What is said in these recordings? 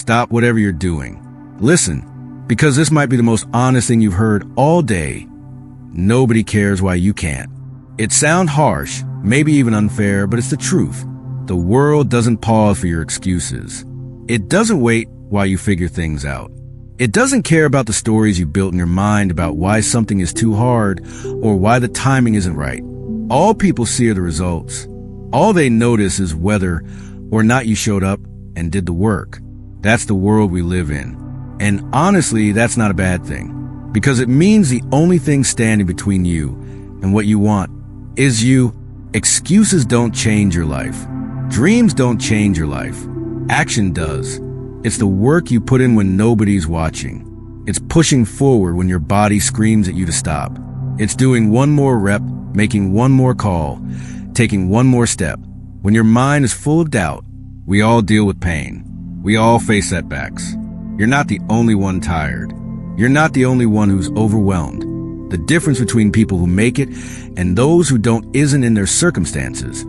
Stop whatever you're doing. Listen, because this might be the most honest thing you've heard all day. Nobody cares why you can't. It sounds harsh, maybe even unfair, but it's the truth. The world doesn't pause for your excuses. It doesn't wait while you figure things out. It doesn't care about the stories you built in your mind about why something is too hard or why the timing isn't right. All people see are the results. All they notice is whether or not you showed up and did the work. That's the world we live in. And honestly, that's not a bad thing, because it means the only thing standing between you and what you want is you. Excuses don't change your life. Dreams don't change your life. Action does. It's the work you put in when nobody's watching. It's pushing forward when your body screams at you to stop. It's doing one more rep, making one more call, taking one more step. When your mind is full of doubt, we all deal with pain. We all face setbacks. You're not the only one tired. You're not the only one who's overwhelmed. The difference between people who make it and those who don't isn't in their circumstances.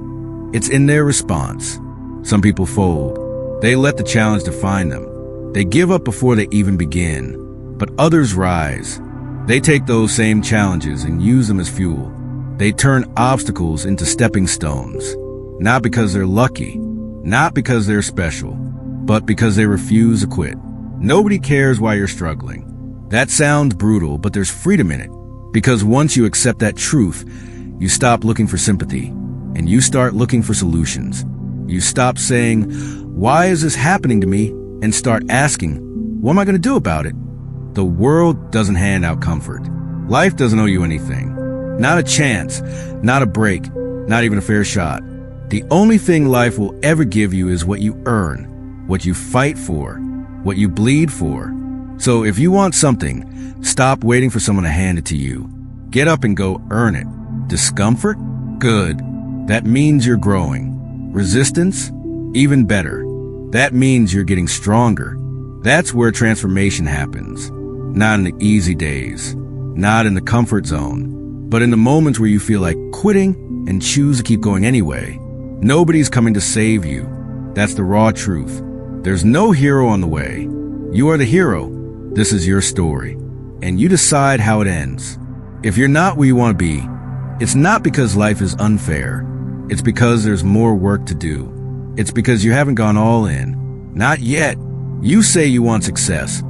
It's in their response. Some people fold. They let the challenge define them. They give up before they even begin. But others rise. They take those same challenges and use them as fuel. They turn obstacles into stepping stones. Not because they're lucky, not because they're special, but because they refuse to quit. Nobody cares why you're struggling. That sounds brutal, but there's freedom in it. Because once you accept that truth, you stop looking for sympathy, and you start looking for solutions. You stop saying, "Why is this happening to me?" and start asking, "What am I going to do about it?" The world doesn't hand out comfort. Life doesn't owe you anything. Not a chance, not a break, not even a fair shot. The only thing life will ever give you is what you earn, what you fight for, what you bleed for. So if you want something, stop waiting for someone to hand it to you. Get up and go earn it. Discomfort? Good. That means you're growing. Resistance? Even better. That means you're getting stronger. That's where transformation happens. Not in the easy days, not in the comfort zone, but in the moments where you feel like quitting and choose to keep going anyway. Nobody's coming to save you. That's the raw truth. There's no hero on the way. You are the hero. This is your story. And you decide how it ends. If you're not where you want to be, it's not because life is unfair. It's because there's more work to do. It's because you haven't gone all in. Not yet. You say you want success,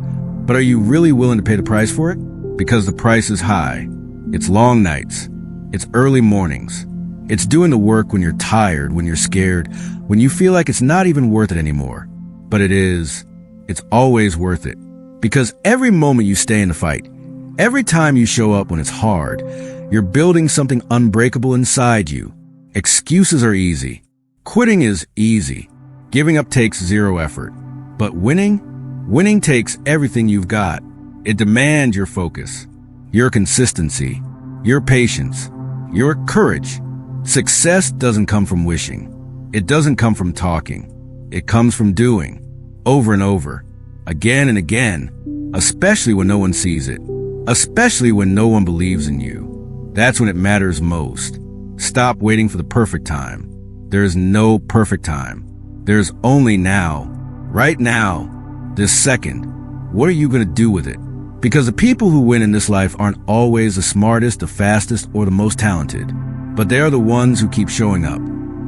but are you really willing to pay the price for it? Because the price is high. It's long nights. It's early mornings. It's doing the work when you're tired, when you're scared, when you feel like it's not even worth it anymore. But it is. It's always worth it. Because every moment you stay in the fight, every time you show up when it's hard, you're building something unbreakable inside you. Excuses are easy. Quitting is easy. Giving up takes zero effort. But winning takes everything you've got. It demands your focus, your consistency, your patience, your courage. Success doesn't come from wishing. It doesn't come from talking. It comes from doing, over and over, again and again, especially when no one sees it, especially when no one believes in you. That's when it matters most. Stop waiting for the perfect time. There is no perfect time. There's only now. Right now, this second. What are you going to do with it? Because the people who win in this life aren't always the smartest, the fastest, or the most talented. But they are the ones who keep showing up.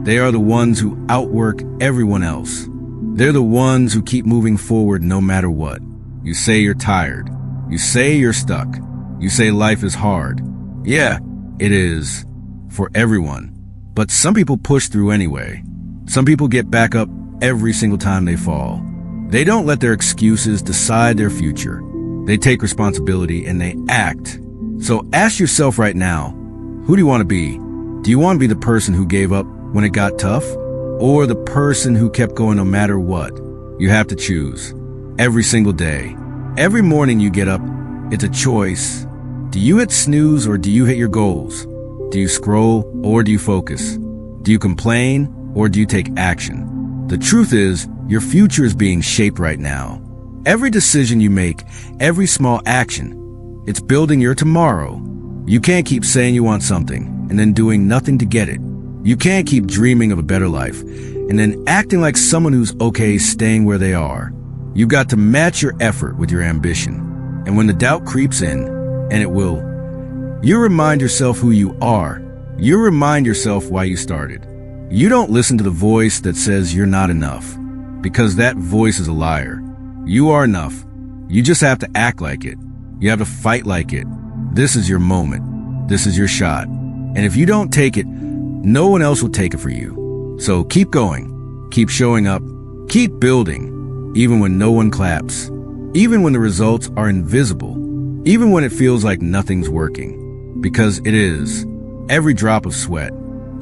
They are the ones who outwork everyone else. They're the ones who keep moving forward no matter what. You say you're tired. You say you're stuck. You say life is hard. Yeah, it is. For everyone. But some people push through anyway. Some people get back up every single time they fall. They don't let their excuses decide their future. They take responsibility and they act. So ask yourself right now, who do you want to be? Do you want to be the person who gave up when it got tough? Or the person who kept going no matter what? You have to choose. Every single day. Every morning you get up, it's a choice. Do you hit snooze or do you hit your goals? Do you scroll or do you focus? Do you complain or do you take action? The truth is, your future is being shaped right now. Every decision you make, every small action, it's building your tomorrow. You can't keep saying you want something and then doing nothing to get it. You can't keep dreaming of a better life and then acting like someone who's okay staying where they are. You've got to match your effort with your ambition. And when the doubt creeps in, and it will, you remind yourself who you are. You remind yourself why you started. You don't listen to the voice that says you're not enough, because that voice is a liar. You are enough. You just have to act like it. You have to fight like it. This is your moment. This is your shot. And if you don't take it, no one else will take it for you. So keep going. Keep showing up. Keep building, even when no one claps. Even when the results are invisible. Even when it feels like nothing's working. Because it is. Every drop of sweat.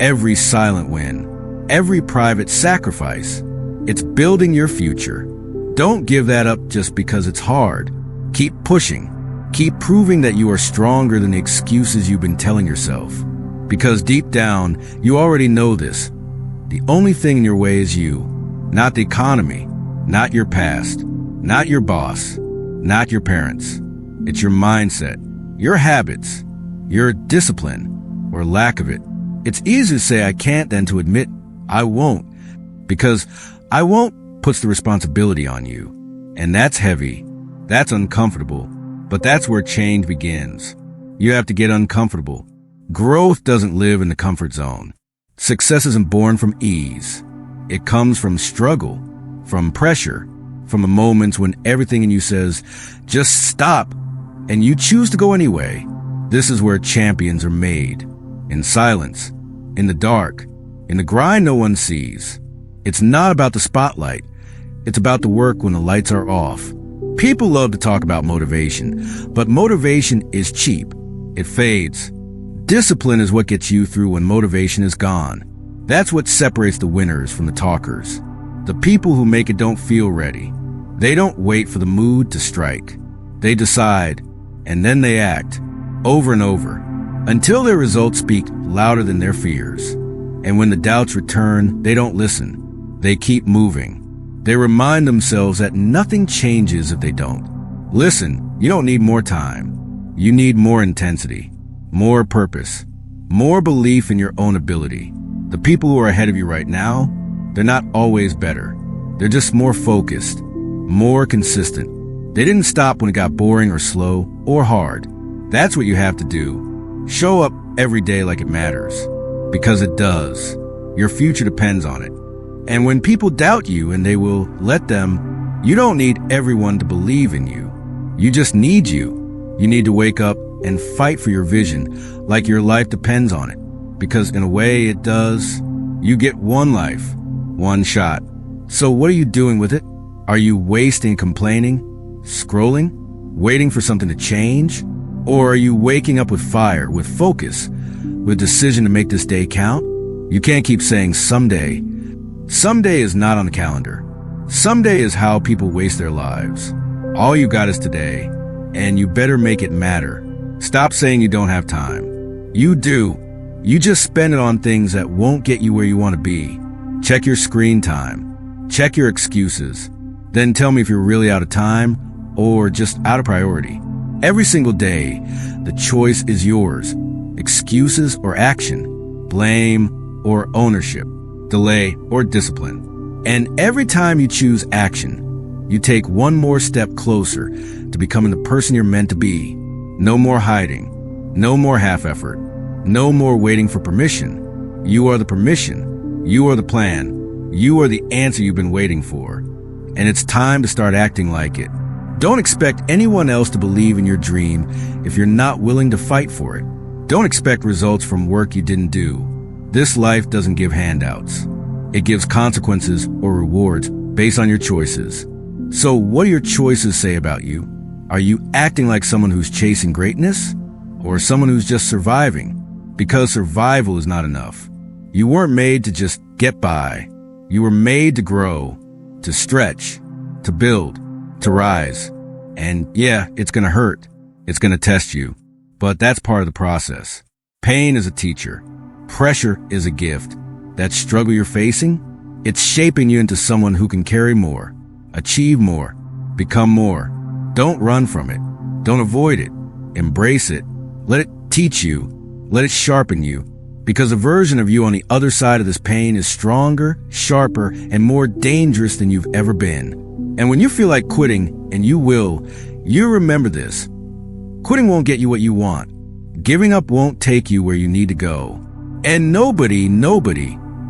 Every silent win. Every private sacrifice. It's building your future. Don't give that up just because it's hard. Keep pushing. Keep proving that you are stronger than the excuses you've been telling yourself. Because deep down, you already know this. The only thing in your way is you. Not the economy. Not your past. Not your boss. Not your parents. It's your mindset. Your habits. Your discipline. Or lack of it. It's easier to say I can't than to admit I won't. Because I won't puts the responsibility on you. And that's heavy. That's uncomfortable. But that's where change begins. You have to get uncomfortable. Growth doesn't live in the comfort zone. Success isn't born from ease. It comes from struggle, from pressure, from the moments when everything in you says, just stop, and you choose to go anyway. This is where champions are made. In silence, in the dark, in the grind no one sees. It's not about the spotlight. It's about the work when the lights are off. People love to talk about motivation, but motivation is cheap. It fades. Discipline is what gets you through when motivation is gone. That's what separates the winners from the talkers. The people who make it don't feel ready. They don't wait for the mood to strike. They decide, and then they act, over and over, until their results speak louder than their fears. And when the doubts return, they don't listen. They keep moving. They remind themselves that nothing changes if they don't. Listen, you don't need more time. You need more intensity, more purpose, more belief in your own ability. The people who are ahead of you right now, they're not always better. They're just more focused, more consistent. They didn't stop when it got boring or slow or hard. That's what you have to do. Show up every day like it matters. Because it does. Your future depends on it. And when people doubt you, and they will let them, you don't need everyone to believe in you. You just need you. You need to wake up and fight for your vision like your life depends on it. Because in a way it does. You get one life, one shot. So what are you doing with it? Are you wasting complaining, scrolling, waiting for something to change? Or are you waking up with fire, with focus, with decision to make this day count? You can't keep saying someday. Someday is not on the calendar. Someday is how people waste their lives. All you got is today, and you better make it matter. Stop saying you don't have time. You do. You just spend it on things that won't get you where you want to be. Check your screen time. Check your excuses. Then tell me if you're really out of time or just out of priority. Every single day, the choice is yours. Excuses or action. Blame or ownership. Delay or discipline. And every time you choose action, you take one more step closer to becoming the person you're meant to be. No more hiding. No more half effort. No more waiting for permission. You are the permission. You are the plan. You are the answer you've been waiting for. And it's time to start acting like it. Don't expect anyone else to believe in your dream if you're not willing to fight for it. Don't expect results from work you didn't do. This life doesn't give handouts. It gives consequences or rewards based on your choices. So what do your choices say about you? Are you acting like someone who's chasing greatness or someone who's just surviving? Because survival is not enough. You weren't made to just get by. You were made to grow, to stretch, to build, to rise. And yeah, it's going to hurt. It's going to test you. But that's part of the process. Pain is a teacher. Pressure is a gift. That struggle you're facing, it's shaping you into someone who can carry more, achieve more, become more. Don't run from it. Don't avoid it. Embrace it. Let it teach you. Let it sharpen you. Because a version of you on the other side of this pain is stronger, sharper, and more dangerous than you've ever been. And when you feel like quitting, and you will, you remember this. Quitting won't get you what you want. Giving up won't take you where you need to go. And nobody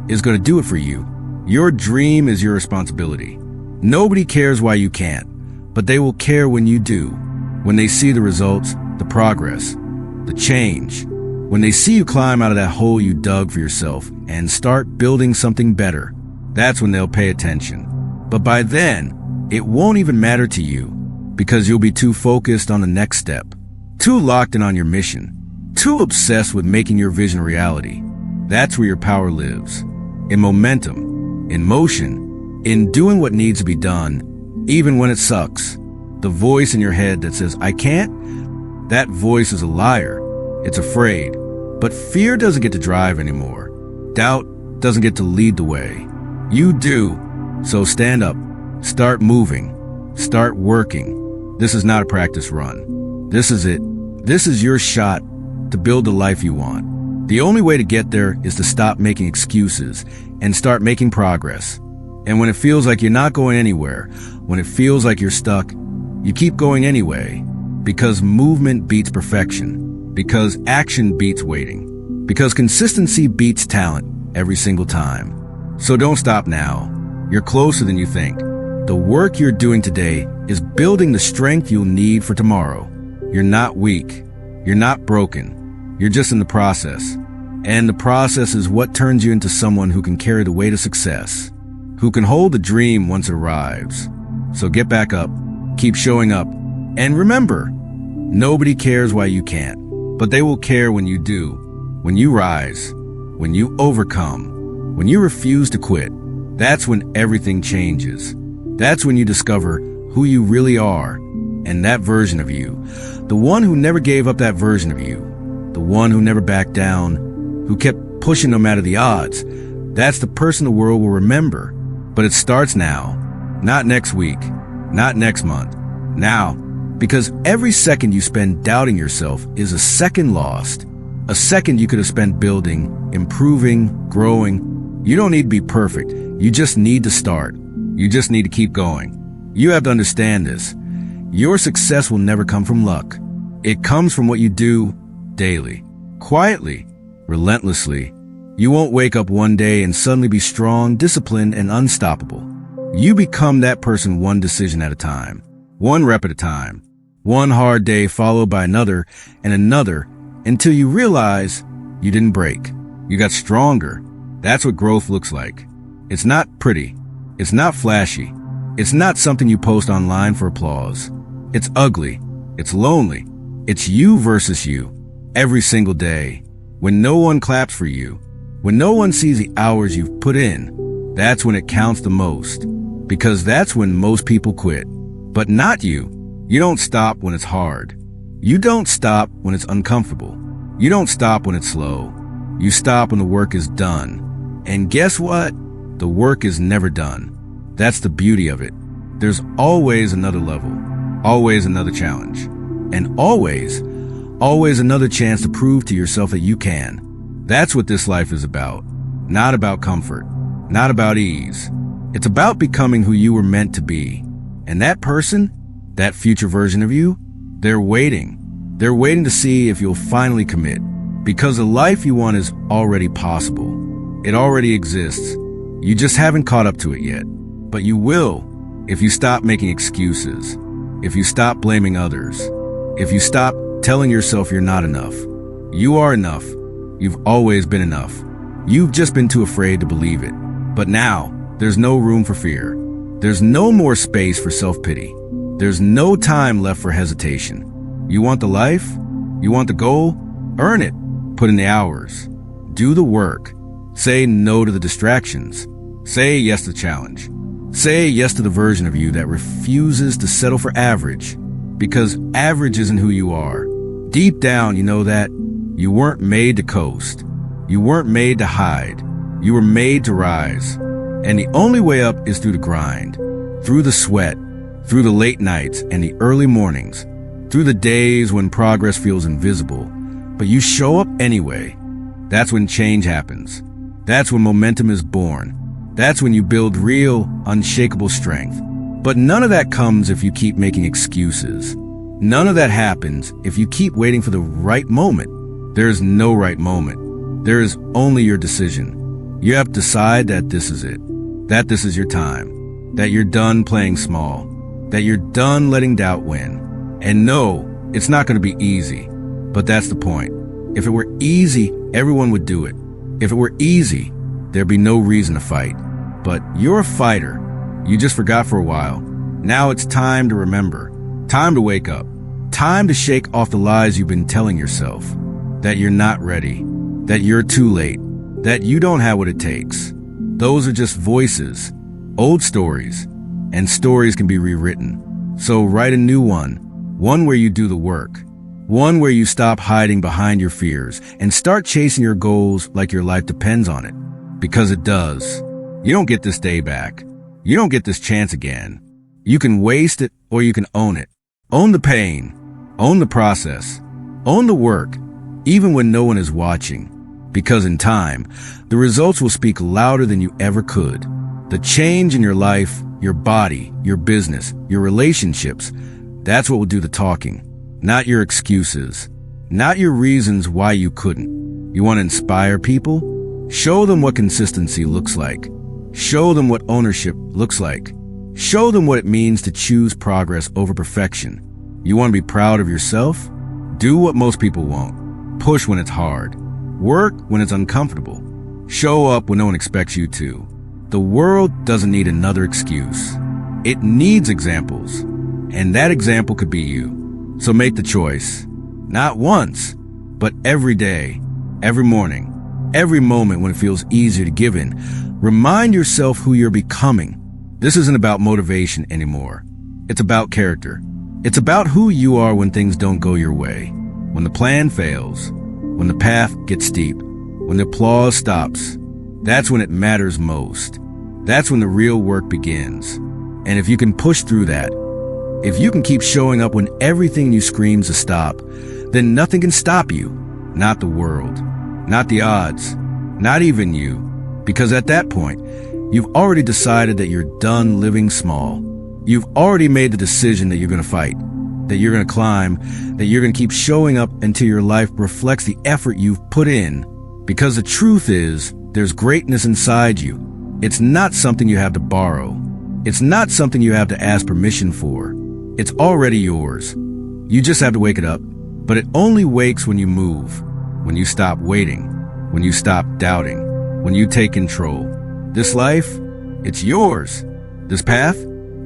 is going to do it for you. Your dream is your responsibility. Nobody cares why you can't, but they will care when you do. When they see the results, the progress, the change. When they see you climb out of that hole you dug for yourself and start building something better, that's when they'll pay attention. But by then, it won't even matter to you because you'll be too focused on the next step, too locked in on your mission, too obsessed with making your vision a reality. That's where your power lives. In momentum, in motion, in doing what needs to be done, even when it sucks. The voice in your head that says, I can't, that voice is a liar. It's afraid. But fear doesn't get to drive anymore. Doubt doesn't get to lead the way. You do. So stand up. Start moving. Start working. This is not a practice run. This is it. This is your shot to build the life you want. The only way to get there is to stop making excuses and start making progress. And when it feels like you're not going anywhere, when it feels like you're stuck, you keep going anyway. Because movement beats perfection. Because action beats waiting. Because consistency beats talent every single time. So don't stop now. You're closer than you think. The work you're doing today is building the strength you'll need for tomorrow. You're not weak. You're not broken. You're just in the process. And the process is what turns you into someone who can carry the weight of success, who can hold the dream once it arrives. So get back up, keep showing up, and remember, nobody cares why you can't, but they will care when you do, when you rise, when you overcome, when you refuse to quit. That's when everything changes. That's when you discover who you really are, and that version of you, the one who never gave up that version of you, the one who never backed down, who kept pushing no matter the odds. That's the person the world will remember. But it starts now, not next week, not next month, now. Because every second you spend doubting yourself is a second lost, a second you could have spent building, improving, growing. You don't need to be perfect. You just need to start. You just need to keep going. You have to understand this. Your success will never come from luck. It comes from what you do daily, quietly, relentlessly. You won't wake up one day and suddenly be strong, disciplined, and unstoppable. You become that person one decision at a time, one rep at a time, one hard day followed by another and another until you realize you didn't break. You got stronger. That's what growth looks like. It's not pretty. It's not flashy. It's not something you post online for applause. It's ugly. It's lonely. It's you versus you every single day. When no one claps for you, when no one sees the hours you've put in, that's when it counts the most. Because that's when most people quit. But not you. You don't stop when it's hard. You don't stop when it's uncomfortable. You don't stop when it's slow. You stop when the work is done. And guess what? The work is never done. That's the beauty of it. There's always another level, always another challenge, and always another chance to prove to yourself that you can. That's what this life is about. Not about comfort, not about ease. It's about becoming who you were meant to be. And that person, that future version of you, they're waiting. They're waiting to see if you'll finally commit. Because the life you want is already possible. It already exists. You just haven't caught up to it yet. But you will if you stop making excuses, if you stop blaming others, if you stop telling yourself you're not enough. You are enough. You've always been enough. You've just been too afraid to believe it. But now, there's no room for fear. There's no more space for self-pity. There's no time left for hesitation. You want the life? You want the goal? Earn it. Put in the hours. Do the work. Say no to the distractions. Say yes to the challenge. Say yes to the version of you that refuses to settle for average. Because average isn't who you are. Deep down, you know that. You weren't made to coast. You weren't made to hide. You were made to rise. And the only way up is through the grind. Through the sweat. Through the late nights and the early mornings. Through the days when progress feels invisible. But you show up anyway. That's when change happens. That's when momentum is born. That's when you build real, unshakable strength. But none of that comes if you keep making excuses. None of that happens if you keep waiting for the right moment. There is no right moment. There is only your decision. You have to decide that this is it, that this is your time, that you're done playing small, that you're done letting doubt win. And no, it's not going to be easy, but that's the point. If it were easy, everyone would do it. If it were easy, there'd be no reason to fight. But you're a fighter. You just forgot for a while. Now it's time to remember, time to wake up, time to shake off the lies you've been telling yourself, that you're not ready, that you're too late, that you don't have what it takes. Those are just voices, old stories, and stories can be rewritten. So write a new one where you do the work, one where you stop hiding behind your fears and start chasing your goals like your life depends on it. Because it does. You don't get this day back. You don't get this chance again. You can waste it or you can own it. Own the pain. Own the process. Own the work, even when no one is watching. Because in time, the results will speak louder than you ever could. The change in your life, your body, your business, your relationships, that's what will do the talking. Not your excuses. Not your reasons why you couldn't. You want to inspire people? Show them what consistency looks like. Show them what ownership looks like. Show them what it means to choose progress over perfection. You want to be proud of yourself? Do what most people won't. Push when it's hard. Work when it's uncomfortable. Show up when no one expects you to. The world doesn't need another excuse. It needs examples. And that example could be you. So make the choice. Not once, but every day, every morning, every moment when it feels easier to give in. Remind yourself who you're becoming. This isn't about motivation anymore. It's about character. It's about who you are when things don't go your way. When the plan fails. When the path gets steep. When the applause stops. That's when it matters most. That's when the real work begins. And if you can push through that, if you can keep showing up when everything in you screams to stop, then nothing can stop you. Not the world. Not the odds. Not even you. Because at that point, you've already decided that you're done living small. You've already made the decision that you're going to fight, that you're going to climb, that you're going to keep showing up until your life reflects the effort you've put in. Because the truth is, there's greatness inside you. It's not something you have to borrow. It's not something you have to ask permission for. It's already yours. You just have to wake it up. But it only wakes when you move, when you stop waiting, when you stop doubting, when you take control. This life, it's yours. This path,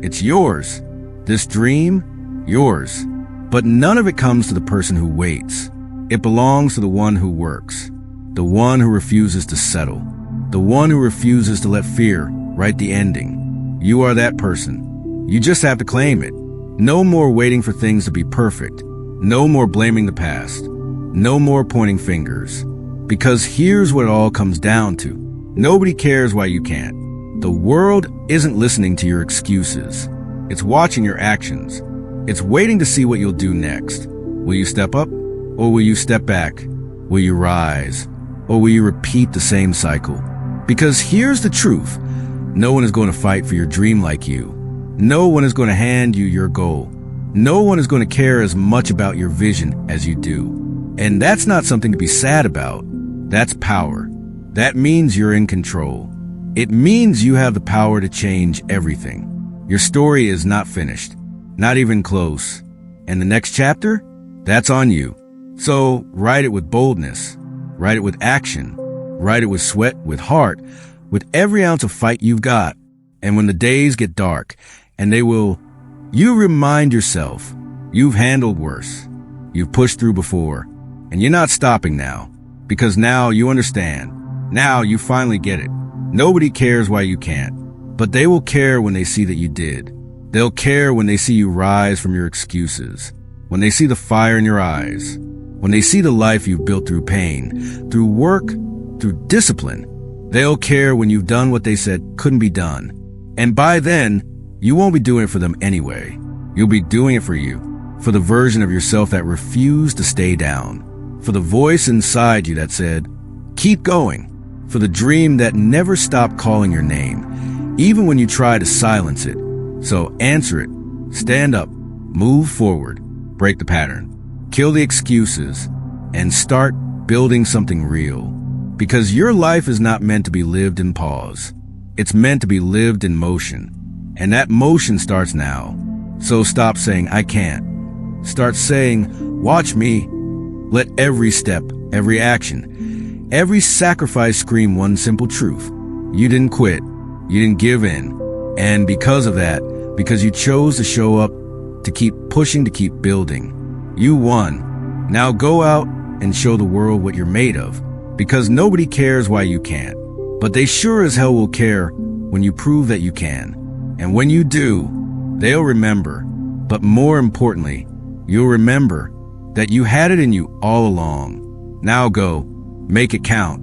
it's yours. This dream, yours. But none of it comes to the person who waits. It belongs to the one who works, the one who refuses to settle, the one who refuses to let fear write the ending. You are that person. You just have to claim it. No more waiting for things to be perfect. No more blaming the past. No more pointing fingers. Because here's what it all comes down to. Nobody cares why you can't. The world isn't listening to your excuses. It's watching your actions. It's waiting to see what you'll do next. Will you step up? Or will you step back? Will you rise? Or will you repeat the same cycle? Because here's the truth. No one is going to fight for your dream like you. No one is going to hand you your goal. No one is going to care as much about your vision as you do. And that's not something to be sad about. That's power. That means you're in control. It means you have the power to change everything. Your story is not finished, not even close. And the next chapter? That's on you. So write it with boldness. Write it with action. Write it with sweat, with heart, with every ounce of fight you've got. And when the days get dark, and they will, you remind yourself, you've handled worse. You've pushed through before. And you're not stopping now. Because now you understand. Now you finally get it. Nobody cares why you can't. But they will care when they see that you did. They'll care when they see you rise from your excuses. When they see the fire in your eyes. When they see the life you've built through pain, through work, through discipline. They'll care when you've done what they said couldn't be done. And by then, you won't be doing it for them anyway. You'll be doing it for you. For the version of yourself that refused to stay down. For the voice inside you that said, keep going. For the dream that never stopped calling your name, even when you tried to silence it. So answer it. Stand up. Move forward. Break the pattern. Kill the excuses. And start building something real. Because your life is not meant to be lived in pause. It's meant to be lived in motion. And that motion starts now. So stop saying, I can't. Start saying, watch me. Let every step, every action, every sacrifice scream one simple truth. You didn't quit. You didn't give in. And because of that, because you chose to show up, to keep pushing, to keep building, you won. Now go out and show the world what you're made of. Because nobody cares why you can't. But they sure as hell will care when you prove that you can. And when you do, they'll remember. But more importantly, you'll remember that you had it in you all along. Now go, make it count.